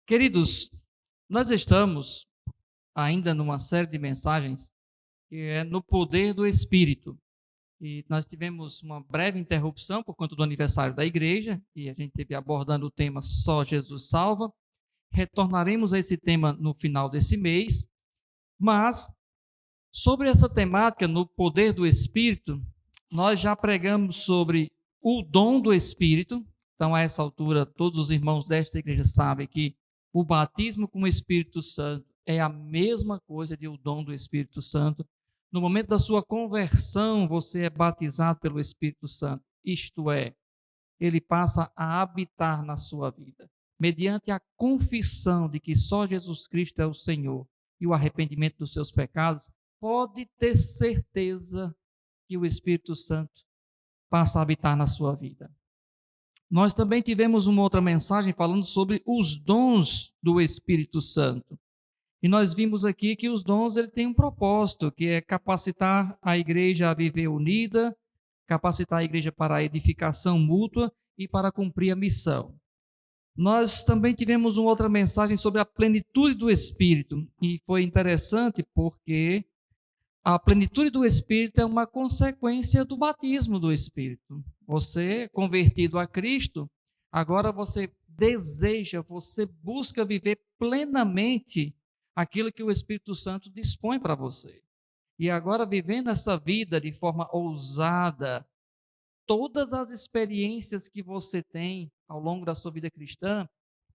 Queridos, nós estamos ainda numa série de mensagens que é no poder do Espírito. E nós tivemos uma breve interrupção por conta do aniversário da igreja, e a gente teve abordando o tema Só Jesus Salva. Retornaremos a esse tema no final desse mês, mas sobre essa temática, no poder do Espírito, nós já pregamos sobre o dom do Espírito. Então, a essa altura, todos os irmãos desta igreja sabem que o batismo com o Espírito Santo é a mesma coisa de o dom do Espírito Santo. No momento da sua conversão, você é batizado pelo Espírito Santo. Isto é, ele passa a habitar na sua vida, mediante a confissão de que só Jesus Cristo é o Senhor e o arrependimento dos seus pecados. Pode ter certeza que o Espírito Santo passa a habitar na sua vida. Nós também tivemos uma outra mensagem falando sobre os dons do Espírito Santo. E nós vimos aqui que os dons ele têm um propósito, que é capacitar a igreja a viver unida, capacitar a igreja para a edificação mútua e para cumprir a missão. Nós também tivemos uma outra mensagem sobre a plenitude do Espírito, e foi interessante porque a plenitude do Espírito é uma consequência do batismo do Espírito. Você, convertido a Cristo, agora você deseja, você busca viver plenamente aquilo que o Espírito Santo dispõe para você. E agora, vivendo essa vida de forma ousada, todas as experiências que você tem ao longo da sua vida cristã,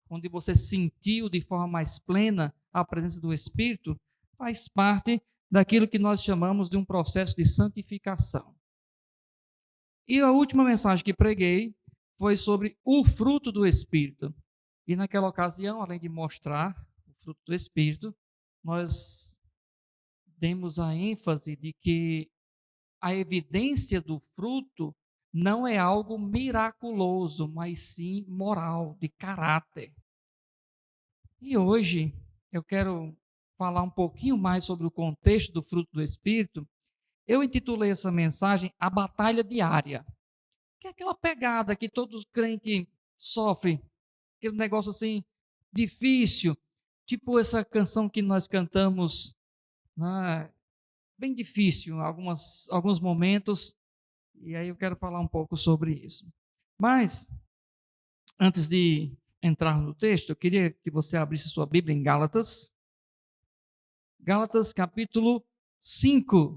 onde você sentiu de forma mais plena a presença do Espírito, faz parte daquilo que nós chamamos de um processo de santificação. E a última mensagem que preguei foi sobre o fruto do Espírito. E naquela ocasião, além de mostrar o fruto do Espírito, nós demos a ênfase de que a evidência do fruto não é algo miraculoso, mas sim moral, de caráter. E hoje eu quero falar um pouquinho mais sobre o contexto do fruto do Espírito. Eu intitulei essa mensagem A Batalha Diária, que é aquela pegada que todo crente sofre, aquele negócio assim, difícil, tipo essa canção que nós cantamos, né? Bem difícil em alguns momentos, e aí eu quero falar um pouco sobre isso. Mas, antes de entrar no texto, eu queria que você abrisse sua Bíblia em Gálatas. Gálatas capítulo 5.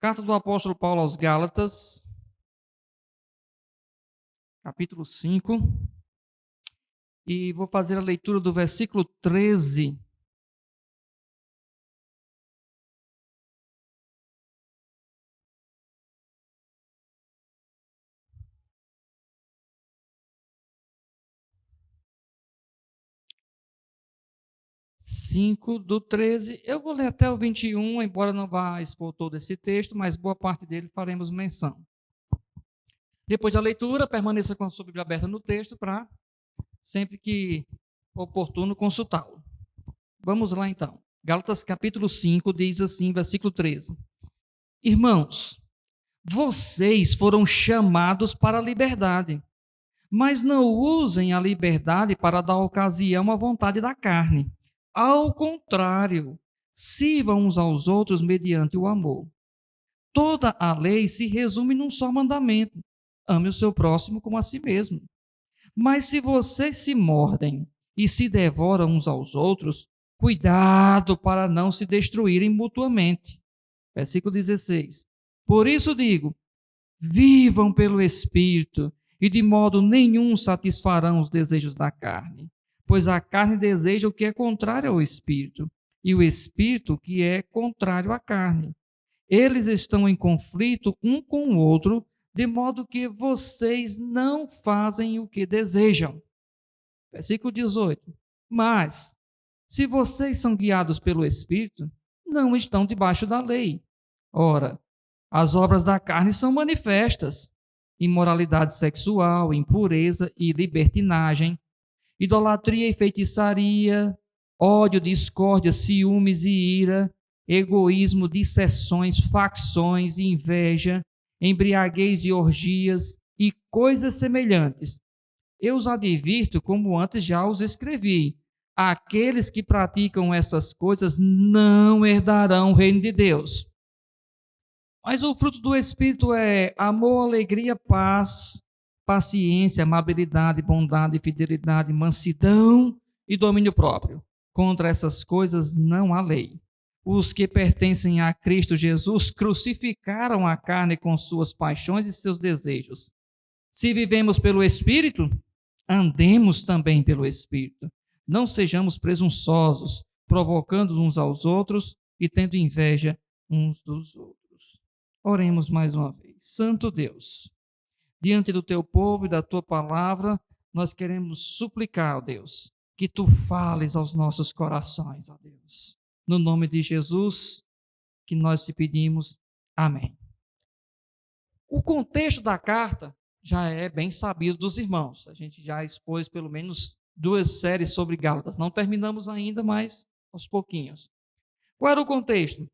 Carta do apóstolo Paulo aos Gálatas, capítulo 5. E vou fazer a leitura do versículo 13. Do 13, eu vou ler até o 21, embora não vá expor todo esse texto, mas boa parte dele faremos menção. Depois da leitura, permaneça com a sua Bíblia aberta no texto para, sempre que oportuno, consultá-lo. Vamos lá então. Gálatas capítulo 5 diz assim, versículo 13. Irmãos, vocês foram chamados para a liberdade, mas não usem a liberdade para dar ocasião à vontade da carne. Ao contrário, sirvam uns aos outros mediante o amor. Toda a lei se resume num só mandamento: ame o seu próximo como a si mesmo. Mas se vocês se mordem e se devoram uns aos outros, cuidado para não se destruírem mutuamente. Versículo 16. Por isso digo, vivam pelo Espírito, e de modo nenhum satisfarão os desejos da carne. Pois a carne deseja o que é contrário ao Espírito, e o Espírito o que é contrário à carne. Eles estão em conflito um com o outro, de modo que vocês não fazem o que desejam. Versículo 18. Mas, se vocês são guiados pelo Espírito, não estão debaixo da lei. Ora, as obras da carne são manifestas: imoralidade sexual, impureza e libertinagem, idolatria e feitiçaria, ódio, discórdia, ciúmes e ira, egoísmo, dissensões, facções e inveja, embriaguez e orgias e coisas semelhantes. Eu os advirto, como antes já os escrevi. Aqueles que praticam essas coisas não herdarão o reino de Deus. Mas o fruto do Espírito é amor, alegria, paz, paciência, amabilidade, bondade, fidelidade, mansidão e domínio próprio. Contra essas coisas não há lei. Os que pertencem a Cristo Jesus crucificaram a carne com suas paixões e seus desejos. Se vivemos pelo Espírito, andemos também pelo Espírito. Não sejamos presunçosos, provocando uns aos outros e tendo inveja uns dos outros. Oremos mais uma vez. Santo Deus, diante do teu povo e da tua palavra, nós queremos suplicar, ó Deus, que tu fales aos nossos corações, ó Deus. No nome de Jesus, que nós te pedimos. Amém. O contexto da carta já é bem sabido dos irmãos. A gente já expôs pelo menos 2 séries sobre Gálatas. Não terminamos ainda, mas aos pouquinhos. Qual era o contexto?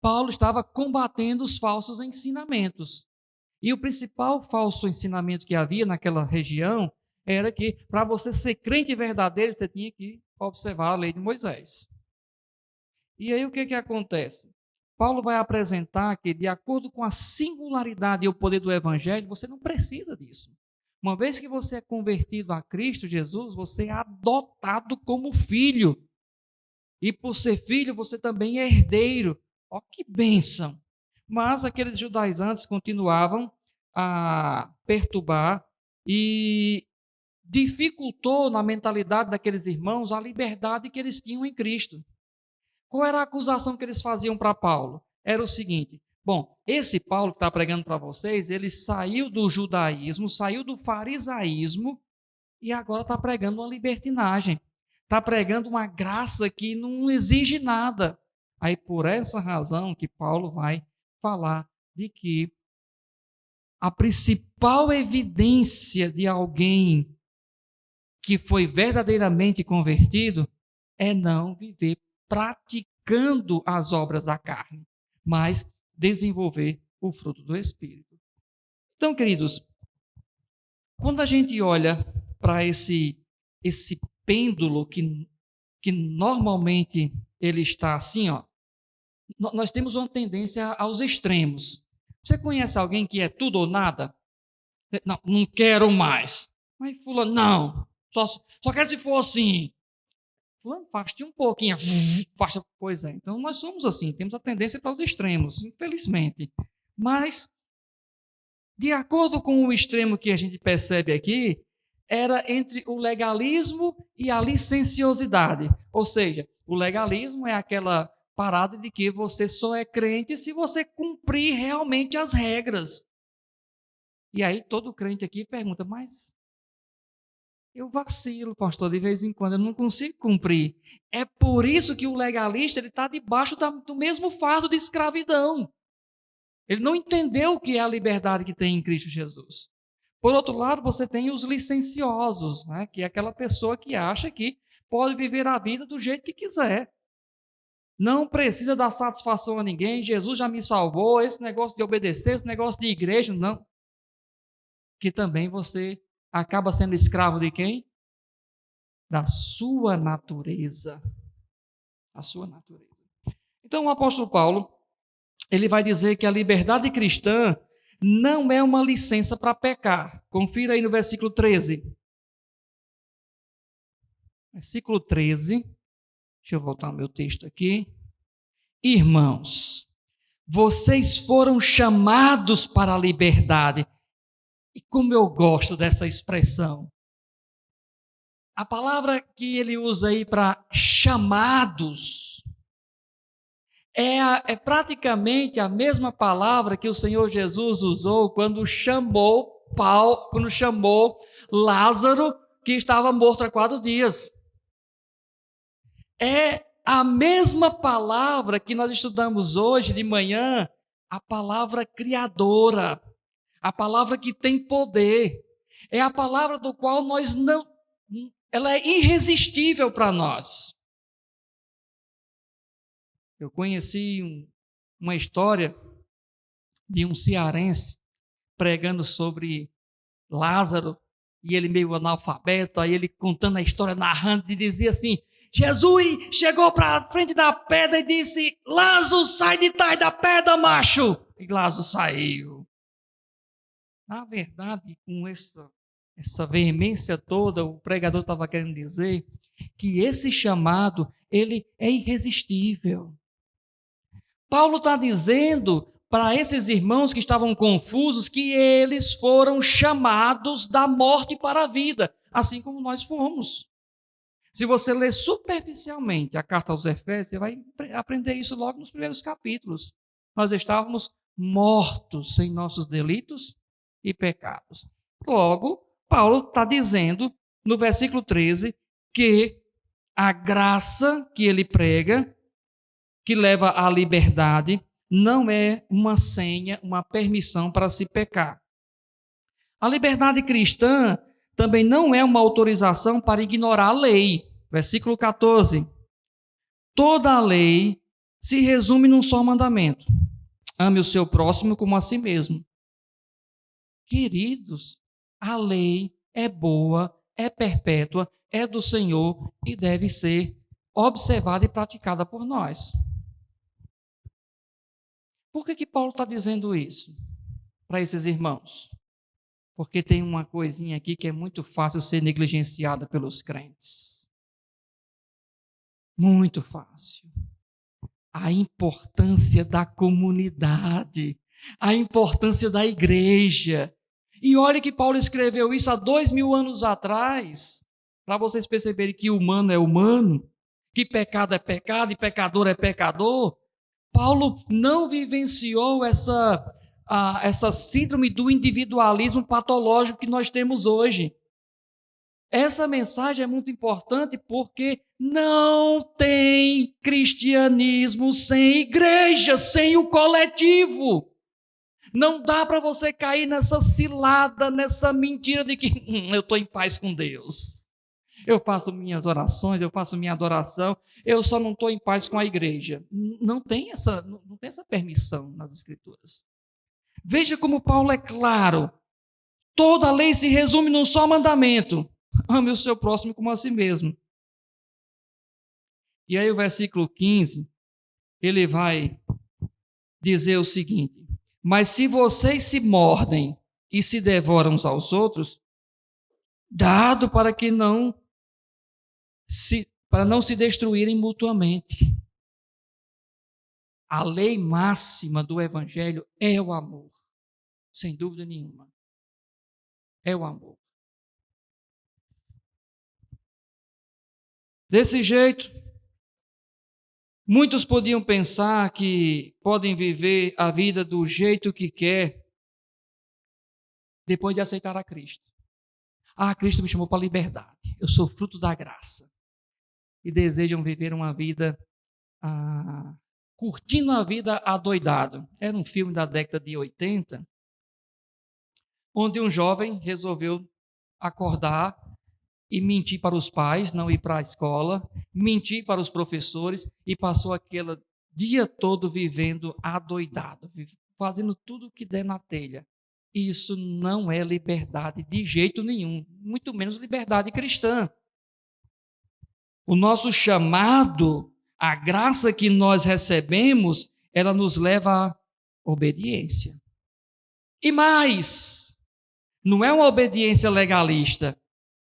Paulo estava combatendo os falsos ensinamentos. E o principal falso ensinamento que havia naquela região era que, para você ser crente verdadeiro, você tinha que observar a lei de Moisés. E aí o que acontece? Paulo vai apresentar que, de acordo com a singularidade e o poder do Evangelho, você não precisa disso. Uma vez que você é convertido a Cristo Jesus, você é adotado como filho. E por ser filho, você também é herdeiro. Ó, que bênção! Mas aqueles judaizantes continuavam a perturbar e dificultou na mentalidade daqueles irmãos a liberdade que eles tinham em Cristo. Qual era a acusação que eles faziam para Paulo? Era o seguinte: bom, esse Paulo que está pregando para vocês, ele saiu do judaísmo, saiu do farisaísmo e agora está pregando uma libertinagem. Está pregando uma graça que não exige nada. Aí, por essa razão que Paulo vai falar de que a principal evidência de alguém que foi verdadeiramente convertido é não viver praticando as obras da carne, mas desenvolver o fruto do Espírito. Então, queridos, quando a gente olha para esse pêndulo que normalmente ele está assim, ó, nós temos uma tendência aos extremos. Você conhece alguém que é tudo ou nada? Não quero mais. Mas fulano, não, só quero se for assim. Fulano, faste um pouquinho. Faça, pois é. Então nós somos assim, temos a tendência para os extremos, infelizmente. Mas, de acordo com o extremo que a gente percebe aqui, era entre o legalismo e a licenciosidade. Ou seja, o legalismo é aquela parada de que você só é crente se você cumprir realmente as regras. E aí todo crente aqui pergunta, mas eu vacilo, pastor, de vez em quando, eu não consigo cumprir. É por isso que o legalista está debaixo do mesmo fardo de escravidão. Ele não entendeu o que é a liberdade que tem em Cristo Jesus. Por outro lado, você tem os licenciosos, né, que é aquela pessoa que acha que pode viver a vida do jeito que quiser. Não precisa dar satisfação a ninguém, Jesus já me salvou, esse negócio de obedecer, esse negócio de igreja, não. Que também você acaba sendo escravo de quem? Da sua natureza. A sua natureza. Então o apóstolo Paulo, ele vai dizer que a liberdade cristã não é uma licença para pecar. Confira aí no versículo 13. Versículo 13. Deixa eu voltar ao meu texto aqui. Irmãos, vocês foram chamados para a liberdade. E como eu gosto dessa expressão. A palavra que ele usa aí para chamados é praticamente a mesma palavra que o Senhor Jesus usou quando chamou Lázaro, que estava morto há 4 dias. É a mesma palavra que nós estudamos hoje de manhã, a palavra criadora, a palavra que tem poder, é a palavra do qual ela é irresistível para nós. Eu conheci uma história de um cearense pregando sobre Lázaro e ele meio analfabeto, aí ele contando a história, narrando, e dizia assim: Jesus chegou para frente da pedra e disse: Lázaro, sai de trás da pedra, macho! E Lázaro saiu. Na verdade, com essa veemência toda, o pregador estava querendo dizer que esse chamado, ele é irresistível. Paulo está dizendo para esses irmãos que estavam confusos que eles foram chamados da morte para a vida, assim como nós fomos. Se você ler superficialmente a carta aos Efésios, você vai aprender isso logo nos primeiros capítulos. Nós estávamos mortos em nossos delitos e pecados. Logo, Paulo está dizendo no versículo 13 que a graça que ele prega, que leva à liberdade, não é uma senha, uma permissão para se pecar. A liberdade cristã também não é uma autorização para ignorar a lei. Versículo 14. Toda a lei se resume num só mandamento: ame o seu próximo como a si mesmo. Queridos, a lei é boa, é perpétua, é do Senhor e deve ser observada e praticada por nós. Por que Paulo está dizendo isso para esses irmãos? Porque tem uma coisinha aqui que é muito fácil ser negligenciada pelos crentes. Muito fácil. A importância da comunidade, a importância da igreja. E olha que Paulo escreveu isso há 2000 anos atrás, para vocês perceberem que humano é humano, que pecado é pecado e pecador é pecador. Paulo não vivenciou essa síndrome do individualismo patológico que nós temos hoje. Essa mensagem é muito importante porque não tem cristianismo sem igreja, sem o coletivo. Não dá para você cair nessa cilada, nessa mentira de que eu estou em paz com Deus. Eu faço minhas orações, eu faço minha adoração, eu só não estou em paz com a igreja. Não tem essa permissão nas Escrituras. Veja como Paulo é claro. Toda a lei se resume num só mandamento: ame o seu próximo como a si mesmo. E aí o versículo 15, ele vai dizer o seguinte: mas se vocês se mordem e se devoram uns aos outros, dado para não se destruírem mutuamente. A lei máxima do Evangelho é o amor, sem dúvida nenhuma. É o amor. Desse jeito, muitos podiam pensar que podem viver a vida do jeito que quer depois de aceitar a Cristo. Cristo me chamou para a liberdade. Eu sou fruto da graça. E desejam viver uma vida curtindo a vida adoidado. Era um filme da década de 80, onde um jovem resolveu acordar e mentir para os pais, não ir para a escola, mentir para os professores e passou aquele dia todo vivendo adoidado, fazendo tudo o que der na telha. Isso não é liberdade de jeito nenhum, muito menos liberdade cristã. O nosso chamado, a graça que nós recebemos, ela nos leva à obediência. E mais, não é uma obediência legalista,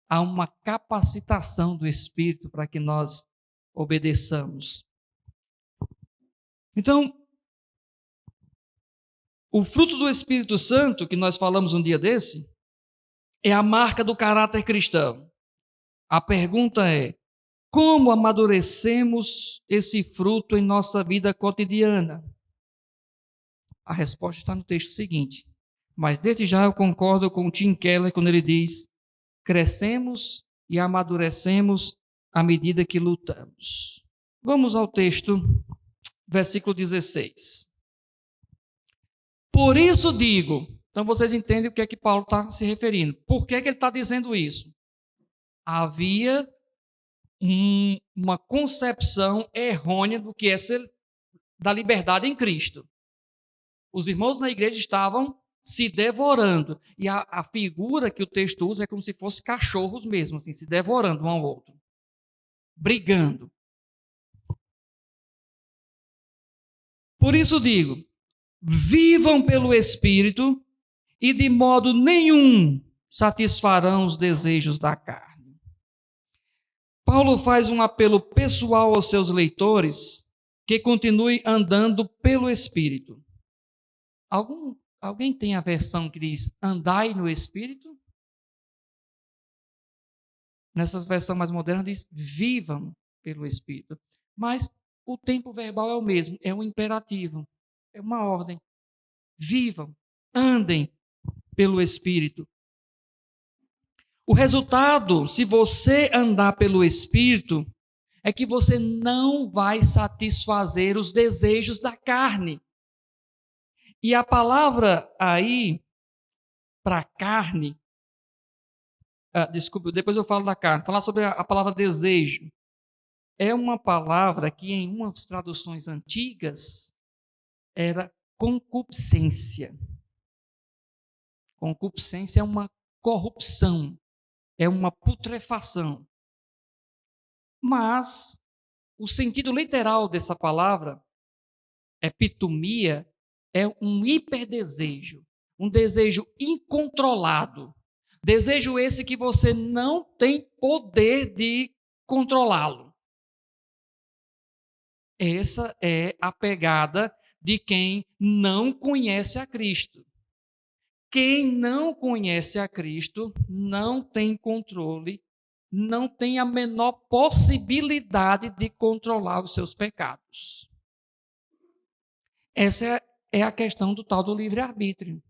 há uma capacitação do Espírito para que nós obedeçamos. Então, o fruto do Espírito Santo, que nós falamos um dia desse, é a marca do caráter cristão. A pergunta é: como amadurecemos esse fruto em nossa vida cotidiana? A resposta está no texto seguinte. Mas desde já eu concordo com o Tim Keller quando ele diz: crescemos e amadurecemos à medida que lutamos. Vamos ao texto, versículo 16. Por isso digo, então vocês entendem o que é que Paulo está se referindo. Por que ele está dizendo isso? Havia uma concepção errônea do que é ser da liberdade em Cristo. Os irmãos na igreja estavam se devorando. E a figura que o texto usa é como se fosse cachorros mesmo, assim, se devorando um ao outro, brigando. Por isso digo, vivam pelo Espírito e de modo nenhum satisfarão os desejos da carne. Paulo faz um apelo pessoal aos seus leitores que continuem andando pelo Espírito. Alguém tem a versão que diz andai no Espírito? Nessa versão mais moderna diz vivam pelo Espírito. Mas o tempo verbal é o mesmo, é um imperativo, é uma ordem. Vivam, andem pelo Espírito. O resultado, se você andar pelo Espírito, é que você não vai satisfazer os desejos da carne. E a palavra aí, para carne, desculpe, depois eu falo da carne, falar sobre a palavra desejo. É uma palavra que em umas traduções antigas era concupiscência. Concupiscência é uma corrupção, é uma putrefação. Mas o sentido literal dessa palavra, epitomia, é um hiperdesejo, um desejo incontrolado. Desejo esse que você não tem poder de controlá-lo. Essa é a pegada de quem não conhece a Cristo. Quem não conhece a Cristo não tem controle, não tem a menor possibilidade de controlar os seus pecados. Essa é a questão do tal do livre-arbítrio.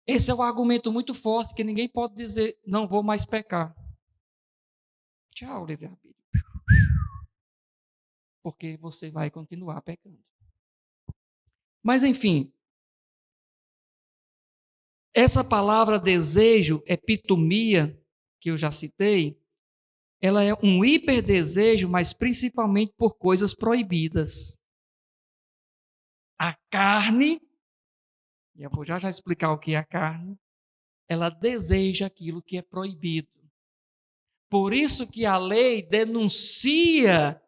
Esse é um argumento muito forte que ninguém pode dizer, não vou mais pecar. Tchau, livre-arbítrio. Porque você vai continuar pecando. Mas, enfim, essa palavra desejo, epitomia, que eu já citei, ela é um hiperdesejo, mas principalmente por coisas proibidas. A carne, e eu vou já explicar o que é a carne, ela deseja aquilo que é proibido. Por isso que a lei denuncia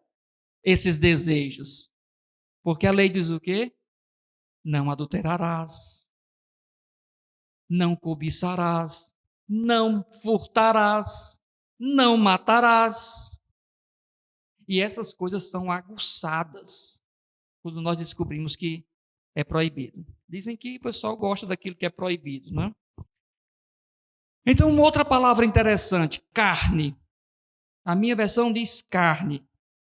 esses desejos. Porque a lei diz o quê? Não adulterarás, não cobiçarás, não furtarás, não matarás. E essas coisas são aguçadas quando nós descobrimos que é proibido. Dizem que o pessoal gosta daquilo que é proibido, não é? Então, uma outra palavra interessante, carne. A minha versão diz carne.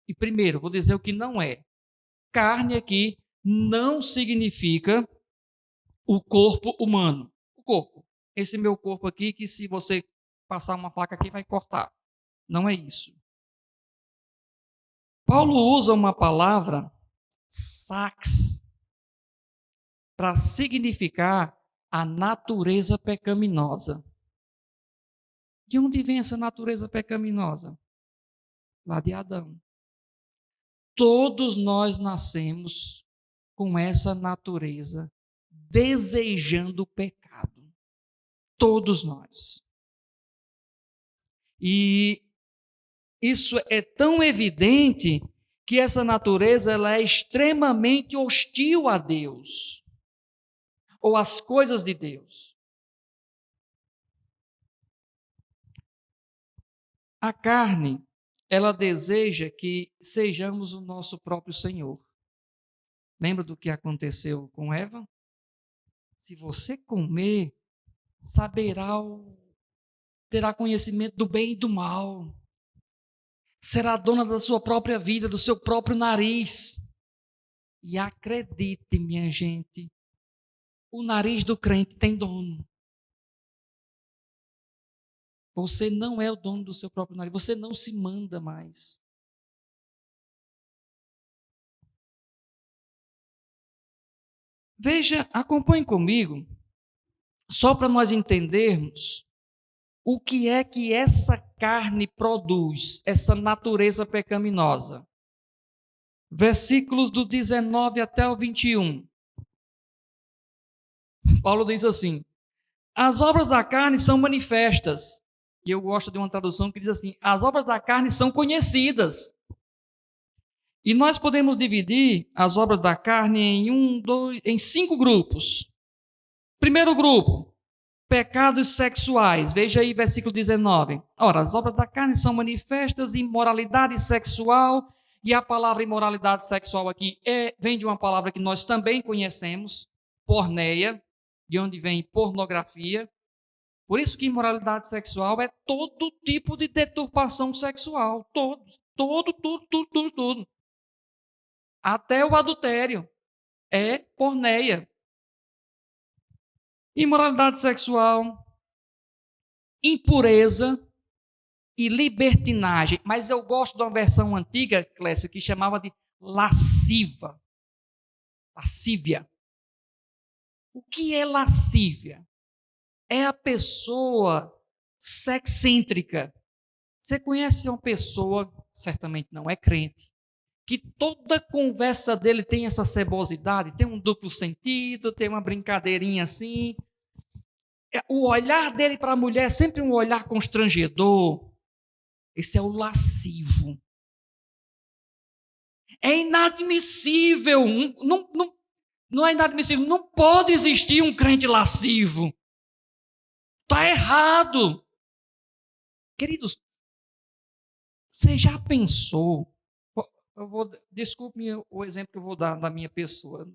E primeiro, vou dizer o que não é. Carne aqui não significa o corpo humano. O corpo. Esse meu corpo aqui, que se você passar uma faca aqui, vai cortar. Não é isso. Paulo usa uma palavra, sax, para significar a natureza pecaminosa. De onde vem essa natureza pecaminosa? Lá de Adão. Todos nós nascemos com essa natureza, desejando o pecado. Todos nós. E isso é tão evidente que essa natureza ela é extremamente hostil a Deus ou às coisas de Deus. A carne, ela deseja que sejamos o nosso próprio Senhor. Lembra do que aconteceu com Eva? Se você comer, terá conhecimento do bem e do mal. Será dona da sua própria vida, do seu próprio nariz. E acredite, minha gente, o nariz do crente tem dono. Você não é o dono do seu próprio nariz, você não se manda mais. Veja, acompanhe comigo, só para nós entendermos o que é que essa carne produz, essa natureza pecaminosa. Versículos do 19 até o 21. Paulo diz assim: as obras da carne são manifestas. E eu gosto de uma tradução que diz assim: as obras da carne são conhecidas. E nós podemos dividir as obras da carne em 5 grupos. Primeiro grupo, pecados sexuais. Veja aí versículo 19. Ora, as obras da carne são manifestas, imoralidade sexual. E a palavra imoralidade sexual aqui vem de uma palavra que nós também conhecemos, porneia, de onde vem pornografia. Por isso que imoralidade sexual é todo tipo de deturpação sexual. Tudo. Até o adultério é porneia. Imoralidade sexual, impureza e libertinagem. Mas eu gosto de uma versão antiga, Clécio, que chamava de lasciva. Lascívia. O que é lascívia? É a pessoa sexcêntrica. Você conhece uma pessoa, certamente não é crente, que toda conversa dele tem essa cebosidade, tem um duplo sentido, tem uma brincadeirinha assim. O olhar dele para a mulher é sempre um olhar constrangedor. Esse é o lascivo. É inadmissível. Não é inadmissível. Não pode existir um crente lascivo. Está errado. Queridos, você já pensou? Desculpe o exemplo que eu vou dar da minha pessoa,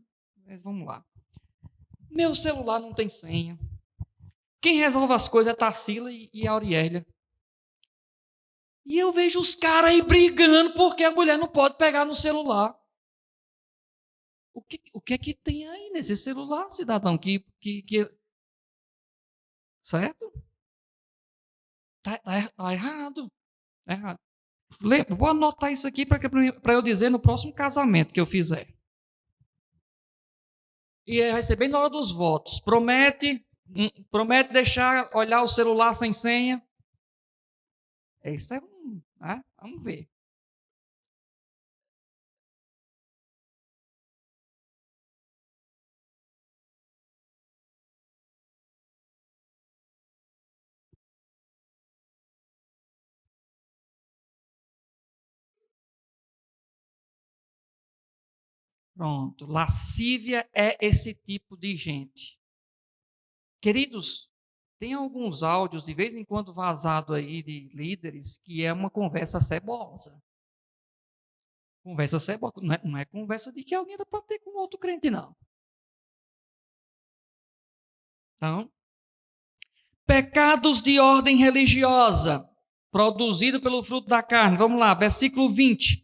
mas vamos lá. Meu celular não tem senha. Quem resolve as coisas é a Tarsila e a Auriélia. E eu vejo os caras aí brigando porque a mulher não pode pegar no celular. O que é que tem aí nesse celular, cidadão? Certo? Tá errado. Tá errado. Vou anotar isso aqui para eu dizer no próximo casamento que eu fizer. E vai ser bem na hora dos votos. Promete deixar olhar o celular sem senha. Isso é né? Vamos ver. Pronto. Lascívia é esse tipo de gente. Queridos, tem alguns áudios de vez em quando vazado aí de líderes que é uma conversa cebosa. Conversa cebosa. Não é conversa de que alguém dá para ter com outro crente, não. Então, pecados de ordem religiosa, produzido pelo fruto da carne. Vamos lá, versículo 20.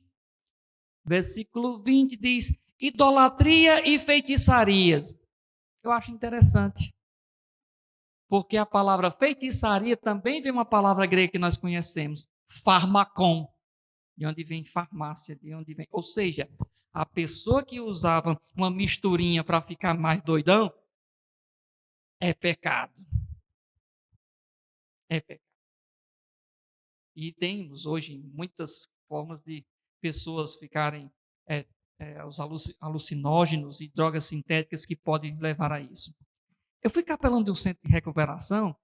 Versículo 20 diz: idolatria e feitiçarias. Eu acho interessante, porque a palavra feitiçaria também vem uma palavra grega que nós conhecemos, farmakon, de onde vem farmácia, de onde vem. Ou seja, a pessoa que usava uma misturinha para ficar mais doidão é pecado. É pecado. E temos hoje muitas formas de pessoas ficarem os alucinógenos e drogas sintéticas que podem levar a isso. Eu fui capelão de um centro de recuperação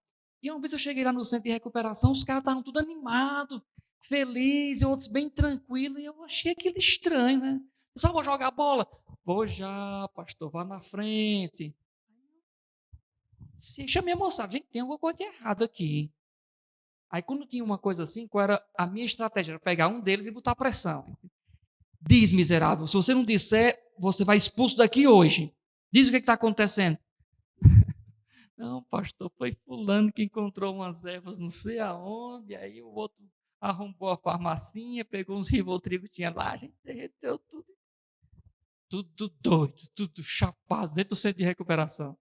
e uma vez eu cheguei lá no centro de recuperação, os caras estavam tudo animados, felizes, outros bem tranquilos, e eu achei aquilo estranho, né? Eu só vou jogar bola. Vou já, pastor, vá na frente. Chamei a moçada, gente, tem alguma coisa de errado aqui. Aí quando tinha uma coisa assim, qual era a minha estratégia? Era pegar um deles e botar pressão. Diz, miserável, se você não disser, você vai expulso daqui hoje. Diz o que está acontecendo. Não, pastor, foi fulano que encontrou umas ervas não sei aonde, aí o outro arrombou a farmacinha, pegou uns Rivotril que tinha lá, a gente derreteu tudo. Tudo doido, tudo chapado, dentro do centro de recuperação.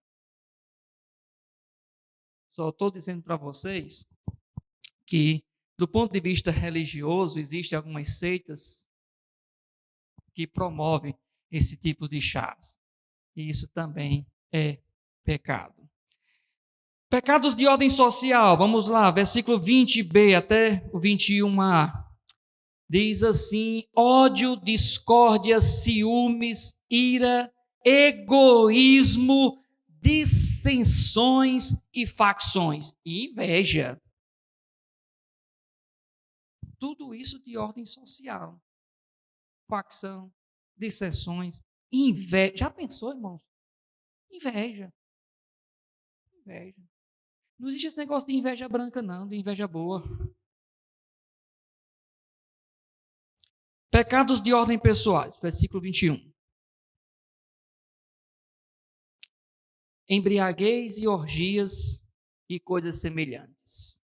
Só estou dizendo para vocês que, do ponto de vista religioso, existem algumas seitas que promovem esse tipo de chás. E isso também é pecado. Pecados de ordem social, vamos lá, versículo 20b até o 21a. Diz assim: ódio, discórdia, ciúmes, ira, egoísmo, dissensões e facções e inveja. Tudo isso de ordem social. Facção, dissensões, inveja. Já pensou, irmãos? Inveja. Inveja. Não existe esse negócio de inveja branca, não, de inveja boa. Pecados de ordem pessoais, versículo 21. Embriaguez e orgias e coisas semelhantes.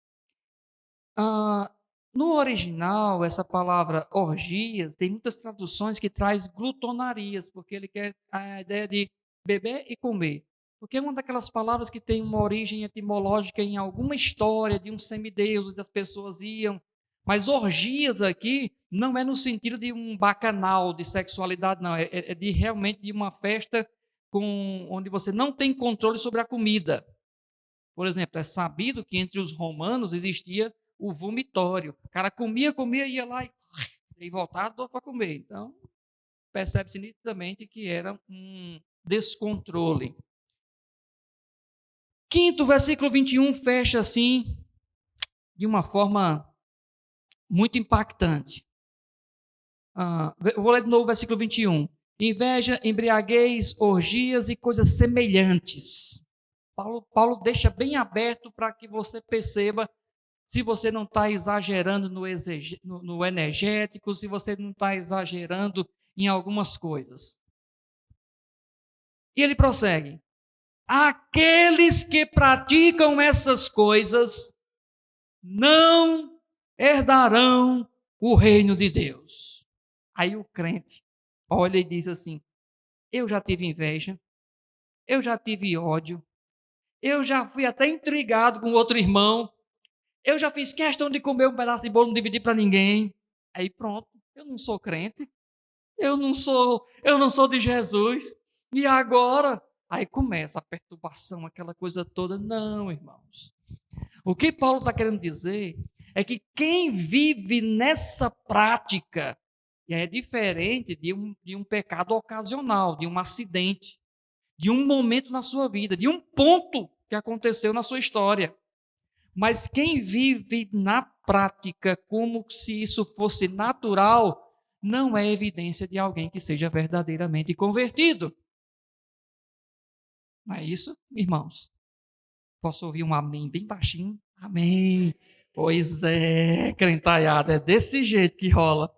No original, essa palavra orgias, tem muitas traduções que traz glutonarias, porque ele quer a ideia de beber e comer. Porque é uma daquelas palavras que tem uma origem etimológica em alguma história de um semideus, onde as pessoas iam. Mas orgias aqui não é no sentido de um bacanal, de sexualidade, não. É de realmente de uma festa onde você não tem controle sobre a comida. Por exemplo, é sabido que entre os romanos existia o vomitório. O cara comia, ia lá e voltava para comer. Então, percebe-se nitidamente que era um descontrole. Quinto, versículo 21 fecha assim, de uma forma muito impactante. Vou ler de novo o versículo 21. Inveja, embriaguez, orgias e coisas semelhantes. Paulo deixa bem aberto para que você perceba se você não está exagerando no energético, se você não está exagerando em algumas coisas. E ele prossegue. Aqueles que praticam essas coisas não herdarão o reino de Deus. Aí o crente olha e diz assim, eu já tive inveja, eu já tive ódio, eu já fui até intrigado com outro irmão, eu já fiz questão de comer um pedaço de bolo, não dividir para ninguém. Aí pronto, eu não sou crente, eu não sou de Jesus. E agora? Aí começa a perturbação, aquela coisa toda. Não, irmãos. O que Paulo está querendo dizer é que quem vive nessa prática é diferente de um pecado ocasional, de um acidente, de um momento na sua vida, de um ponto que aconteceu na sua história. Mas quem vive na prática como se isso fosse natural, não é evidência de alguém que seja verdadeiramente convertido. Não é isso, irmãos? Posso ouvir um amém bem baixinho? Amém. Pois é, crentaiada, é desse jeito que rola.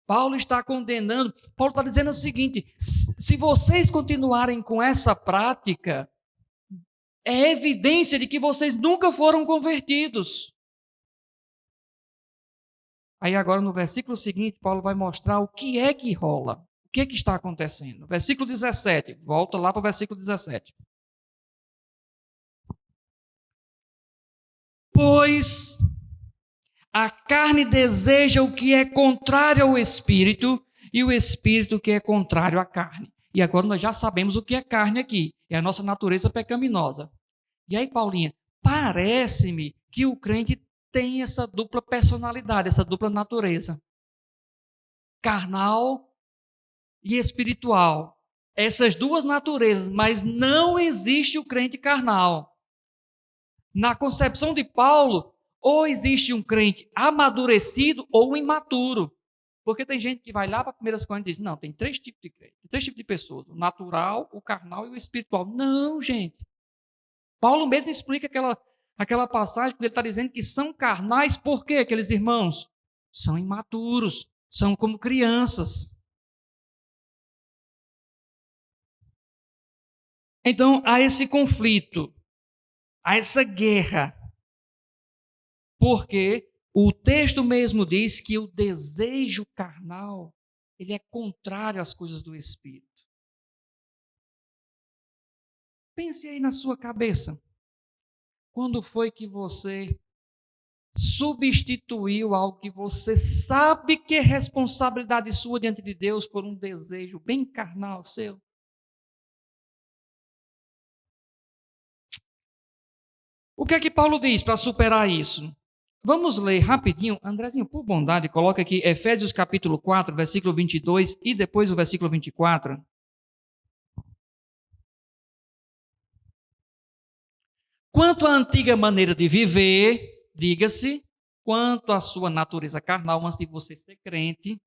Paulo está condenando, Paulo está dizendo o seguinte, se vocês continuarem com essa prática, é evidência de que vocês nunca foram convertidos. Aí agora no versículo seguinte, Paulo vai mostrar o que é que rola. O que é que está acontecendo? Versículo 17, volta lá para o versículo 17. Pois a carne deseja o que é contrário ao espírito, e o espírito que é contrário à carne. E agora nós já sabemos o que é carne aqui, é a nossa natureza pecaminosa. E aí, Paulinha, parece-me que o crente tem essa dupla personalidade, essa dupla natureza. Carnal e espiritual. Essas duas naturezas, mas não existe o crente carnal. Na concepção de Paulo, ou existe um crente amadurecido ou imaturo. Porque tem gente que vai lá para 1 Coríntios e diz, não, tem três tipos de crente, tem três tipos de pessoas, o natural, o carnal e o espiritual. Não, gente. Paulo mesmo explica aquela passagem que ele está dizendo que são carnais, por quê, aqueles irmãos? São imaturos, são como crianças. Então, há esse conflito, há essa guerra, porque o texto mesmo diz que o desejo carnal, ele é contrário às coisas do Espírito. Pense aí na sua cabeça. Quando foi que você substituiu algo que você sabe que é responsabilidade sua diante de Deus por um desejo bem carnal seu? O que é que Paulo diz para superar isso? Vamos ler rapidinho. Andrezinho, por bondade, coloca aqui Efésios capítulo 4, versículo 22 e depois o versículo 24. Quanto à antiga maneira de viver, diga-se, quanto à sua natureza carnal, antes de você ser crente,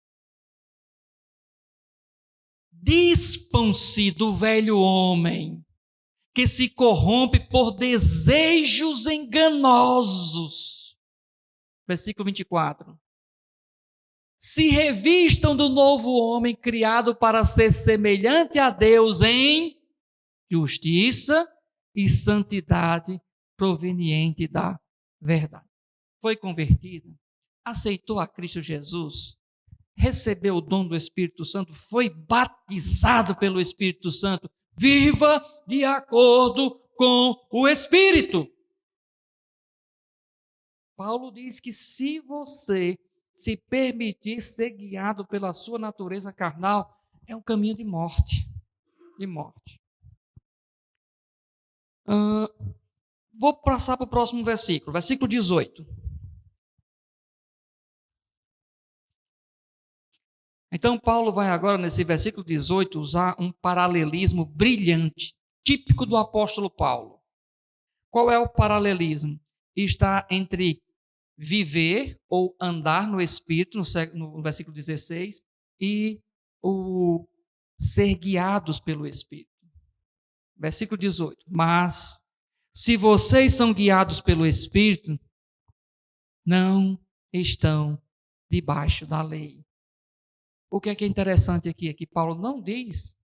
dispam-se do velho homem, que se corrompe por desejos enganosos. Versículo 24. Se revistam do novo homem, criado para ser semelhante a Deus em justiça e santidade proveniente da verdade. Foi convertido, aceitou a Cristo Jesus, recebeu o dom do Espírito Santo, foi batizado pelo Espírito Santo. Viva de acordo com o Espírito. Paulo diz que se você se permitir ser guiado pela sua natureza carnal, é um caminho de morte. De morte. Vou passar para o próximo versículo, versículo 18. Então, Paulo vai agora, nesse versículo 18, usar um paralelismo brilhante, típico do apóstolo Paulo. Qual é o paralelismo? Está entre viver ou andar no Espírito, no versículo 16, e o ser guiados pelo Espírito. Versículo 18. Mas, se vocês são guiados pelo Espírito, não estão debaixo da lei. O que é interessante aqui é que Paulo não diz,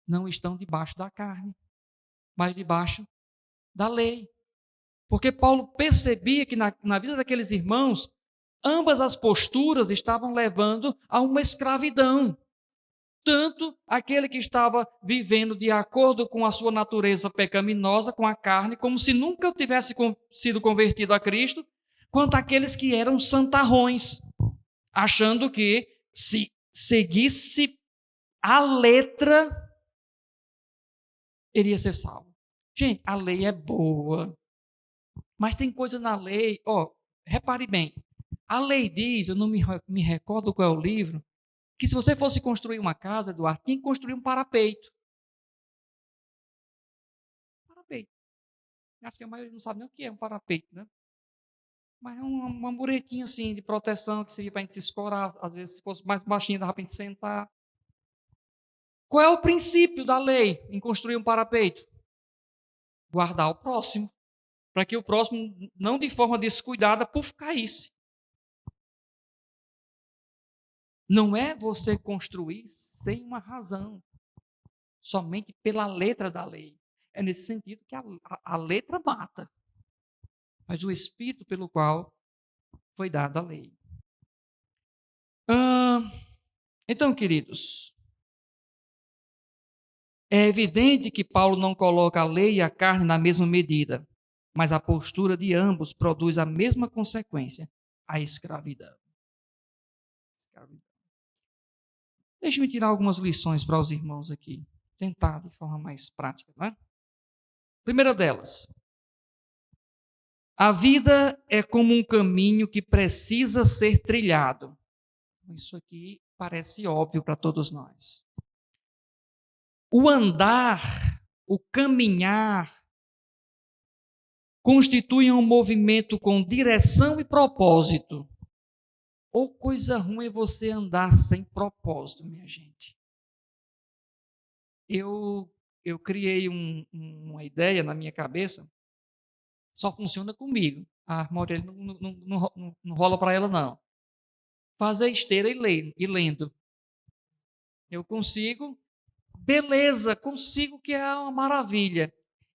não estão debaixo da carne, mas debaixo da lei. Porque Paulo percebia que na vida daqueles irmãos, ambas as posturas estavam levando a uma escravidão. Tanto aquele que estava vivendo de acordo com a sua natureza pecaminosa, com a carne, como se nunca tivesse sido convertido a Cristo, quanto aqueles que eram santarrões, achando que se seguisse a letra, iria ser salvo. Gente, a lei é boa. Mas tem coisa na lei, repare bem, a lei diz, eu não me recordo qual é o livro, que se você fosse construir uma casa, Eduardo, tinha que construir um parapeito. Parapeito. Acho que a maioria não sabe nem o que é um parapeito, né? Mas é uma muretinha assim, de proteção, que servia para a gente se escorar, às vezes se fosse mais baixinho, dava para a gente sentar. Qual é o princípio da lei em construir um parapeito? Guardar o próximo, para que o próximo, não de forma descuidada, caísse. Não é você construir sem uma razão, somente pela letra da lei. É nesse sentido que a letra mata, mas o espírito pelo qual foi dada a lei. Então, queridos, é evidente que Paulo não coloca a lei e a carne na mesma medida, mas a postura de ambos produz a mesma consequência, a escravidão. Deixe-me tirar algumas lições para os irmãos aqui, tentar de forma mais prática, não é? Primeira delas, a vida é como um caminho que precisa ser trilhado. Isso aqui parece óbvio para todos nós. O andar, o caminhar, constituem um movimento com direção e propósito. Ou coisa ruim é você andar sem propósito, minha gente. Eu criei uma ideia na minha cabeça, só funciona comigo. A Maureen não rola para ela, não. Fazer esteira e lendo. Eu consigo, beleza, consigo, que é uma maravilha.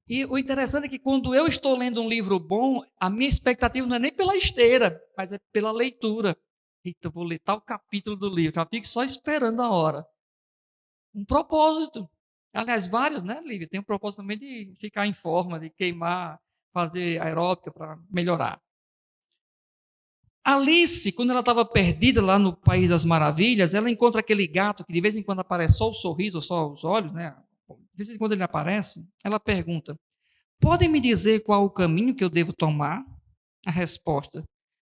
E o interessante é que quando eu estou lendo um livro bom, a minha expectativa não é nem pela esteira, mas é pela leitura. Eita, eu vou ler tal capítulo do livro, já fico só esperando a hora. Um propósito. Aliás, vários, né, Lívia? Tem um propósito também de ficar em forma, de queimar, fazer aeróbica para melhorar. Alice, quando ela estava perdida lá no País das Maravilhas, ela encontra aquele gato que de vez em quando aparece só o sorriso, só os olhos, né? De vez em quando ele aparece, ela pergunta: podem me dizer qual o caminho que eu devo tomar? A resposta: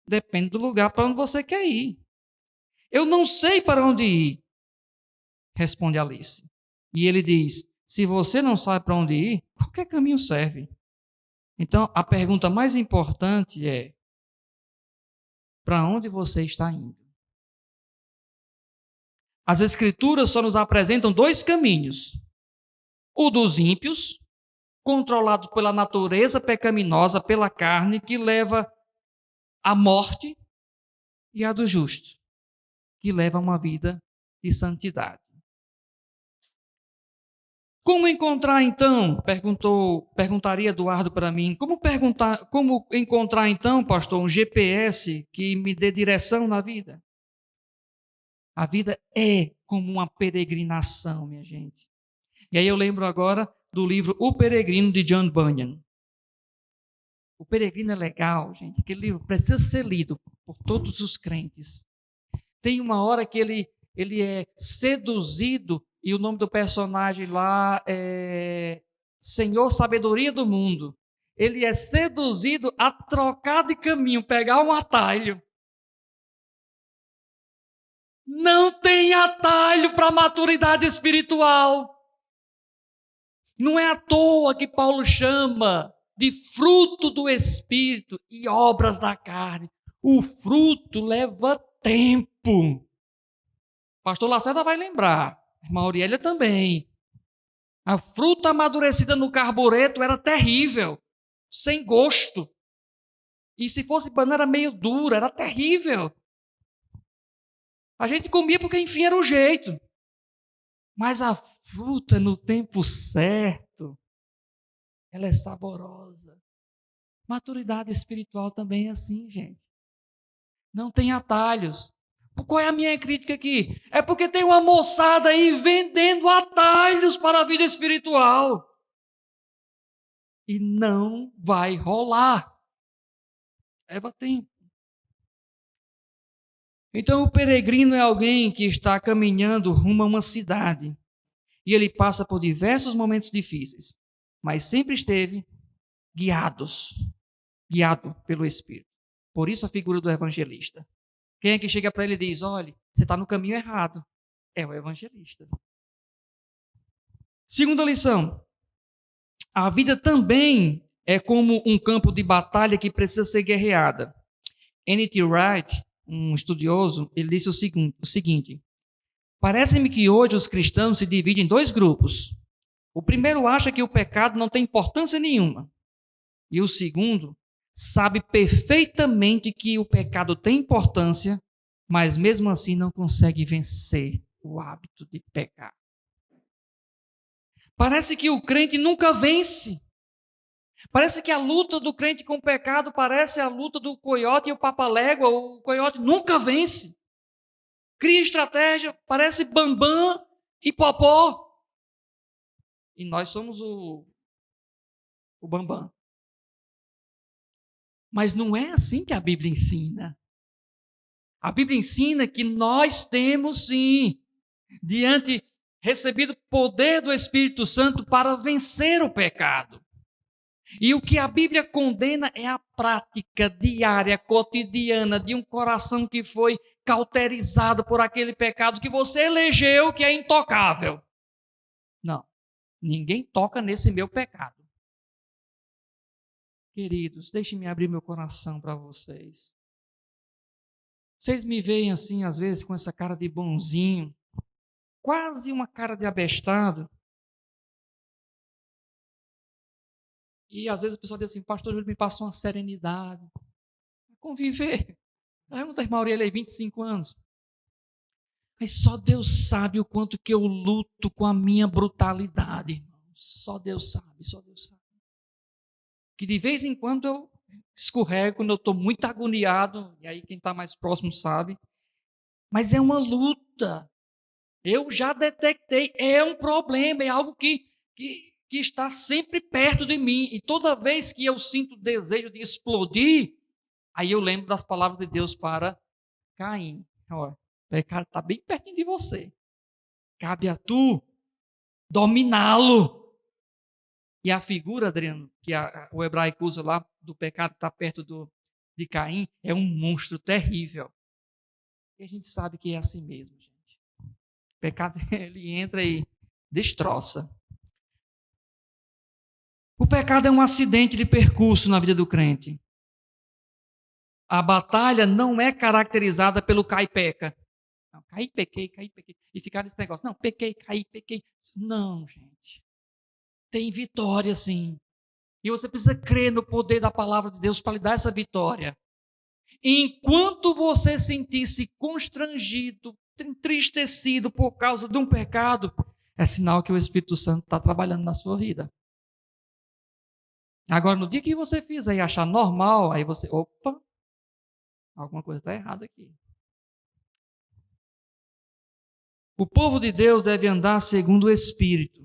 depende do lugar para onde você quer ir. Eu não sei para onde ir, responde Alice. E ele diz: se você não sabe para onde ir, qualquer caminho serve. Então, a pergunta mais importante é: para onde você está indo? As Escrituras só nos apresentam dois caminhos: o dos ímpios, controlado pela natureza pecaminosa, pela carne, que leva à morte, e a do justo, que leva a uma vida de santidade. Como encontrar então? Perguntaria Eduardo para mim. Como encontrar então, pastor, um GPS que me dê direção na vida? A vida é como uma peregrinação, minha gente. E aí eu lembro agora do livro O Peregrino, de John Bunyan. O Peregrino é legal, gente. Aquele livro precisa ser lido por todos os crentes. Tem uma hora que ele é seduzido, e o nome do personagem lá é Senhor Sabedoria do Mundo. Ele é seduzido a trocar de caminho, pegar um atalho. Não tem atalho para a maturidade espiritual. Não é à toa que Paulo chama de fruto do Espírito e obras da carne. O fruto leva tempo. Pastor Lacerda vai lembrar, a irmã Auriélia também. A fruta amadurecida no carbureto era terrível, sem gosto. E se fosse banana meio dura, era terrível. A gente comia porque, enfim, era o jeito. Mas a fruta, no tempo certo, ela é saborosa. Maturidade espiritual também é assim, gente. Não tem atalhos. Qual é a minha crítica aqui? É porque tem uma moçada aí vendendo atalhos para a vida espiritual. E não vai rolar. Leva tempo. Então, o peregrino é alguém que está caminhando rumo a uma cidade. E ele passa por diversos momentos difíceis. Mas sempre esteve guiado pelo Espírito. Por isso a figura do evangelista. Quem é que chega para ele e diz: olha, você está no caminho errado? É o evangelista. Segunda lição: a vida também é como um campo de batalha que precisa ser guerreada. N.T. Wright, um estudioso, ele disse o seguinte: parece-me que hoje os cristãos se dividem em dois grupos. O primeiro acha que o pecado não tem importância nenhuma. E o segundo sabe perfeitamente que o pecado tem importância, mas mesmo assim não consegue vencer o hábito de pecar. Parece que o crente nunca vence. Parece que a luta do crente com o pecado parece a luta do coiote e o papalégua. O coiote nunca vence. Cria estratégia, parece bambam e popó. E nós somos o bambam. Mas não é assim que a Bíblia ensina. A Bíblia ensina que nós temos sim, recebido poder do Espírito Santo para vencer o pecado. E o que a Bíblia condena é a prática diária, cotidiana, de um coração que foi cauterizado por aquele pecado que você elegeu, que é intocável. Não, ninguém toca nesse meu pecado. Queridos, deixem-me abrir meu coração para vocês. Vocês me veem assim, às vezes, com essa cara de bonzinho, quase uma cara de abestado. E às vezes o pessoal diz assim: pastor, ele me passa uma serenidade. Conviver. Aí uma da irmã Aurélia, 25 anos. Mas só Deus sabe o quanto que eu luto com a minha brutalidade, irmão. Só Deus sabe, só Deus sabe. Que de vez em quando eu escorrego, quando eu estou muito agoniado, e aí quem está mais próximo sabe. Mas é uma luta. Eu já detectei, é um problema, é algo que está sempre perto de mim. E toda vez que eu sinto o desejo de explodir, aí eu lembro das palavras de Deus para Caim. Olha, o pecado está bem pertinho de você. Cabe a tu dominá-lo. E a figura, Adriano, que o hebraico usa lá do pecado que está perto de Caim, é um monstro terrível. E a gente sabe que é assim mesmo, gente. O pecado, ele entra e destroça. O pecado é um acidente de percurso na vida do crente. A batalha não é caracterizada pelo cai e peca. Não, caí, pequei. E ficar nesse negócio. Não, pequei, caí, pequei. Não, gente. Tem vitória, sim. E você precisa crer no poder da palavra de Deus para lhe dar essa vitória. Enquanto você sentir-se constrangido, entristecido por causa de um pecado, é sinal que o Espírito Santo está trabalhando na sua vida. Agora, no dia que você fizer e achar normal, aí você, opa, alguma coisa está errada aqui. O povo de Deus deve andar segundo o Espírito.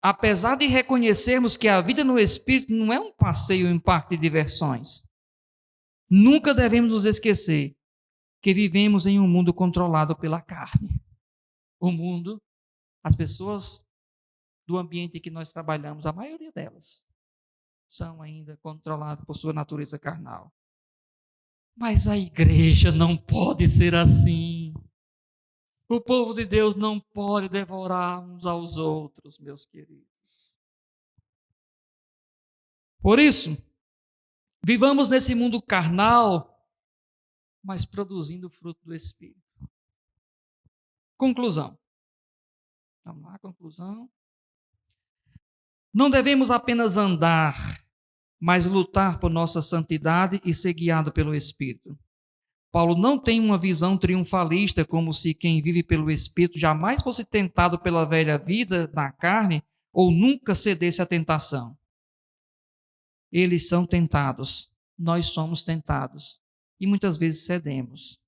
Apesar de reconhecermos que a vida no Espírito não é um passeio em parque de diversões, nunca devemos nos esquecer que vivemos em um mundo controlado pela carne. O mundo, as pessoas do ambiente em que nós trabalhamos, a maioria delas, são ainda controladas por sua natureza carnal. Mas a igreja não pode ser assim. O povo de Deus não pode devorar uns aos outros, meus queridos. Por isso, vivamos nesse mundo carnal, mas produzindo o fruto do Espírito. Conclusão. Vamos lá, conclusão. Não devemos apenas andar, mas lutar por nossa santidade e ser guiado pelo Espírito. Paulo não tem uma visão triunfalista, como se quem vive pelo Espírito jamais fosse tentado pela velha vida na carne ou nunca cedesse à tentação. Eles são tentados, nós somos tentados e muitas vezes cedemos.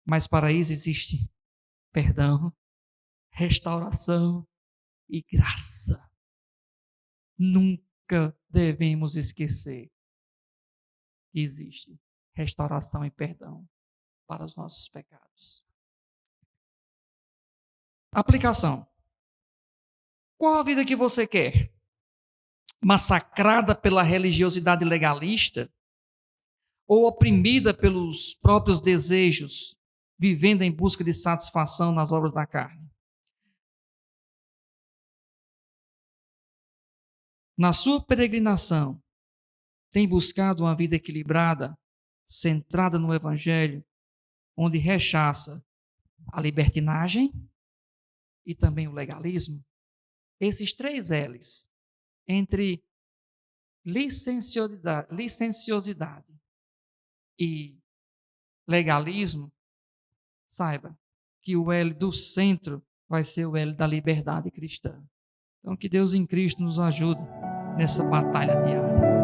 Mas para isso existe perdão, restauração e graça. Nunca devemos esquecer que existe restauração e perdão para os nossos pecados. Aplicação. Qual a vida que você quer? Massacrada pela religiosidade legalista? Ou oprimida pelos próprios desejos, vivendo em busca de satisfação nas obras da carne? Na sua peregrinação, tem buscado uma vida equilibrada, centrada no Evangelho, onde rechaça a libertinagem e também o legalismo? Esses 3 L's, entre licenciosidade e legalismo, saiba que o L do centro vai ser o L da liberdade cristã. Então, que Deus em Cristo nos ajude nessa batalha diária.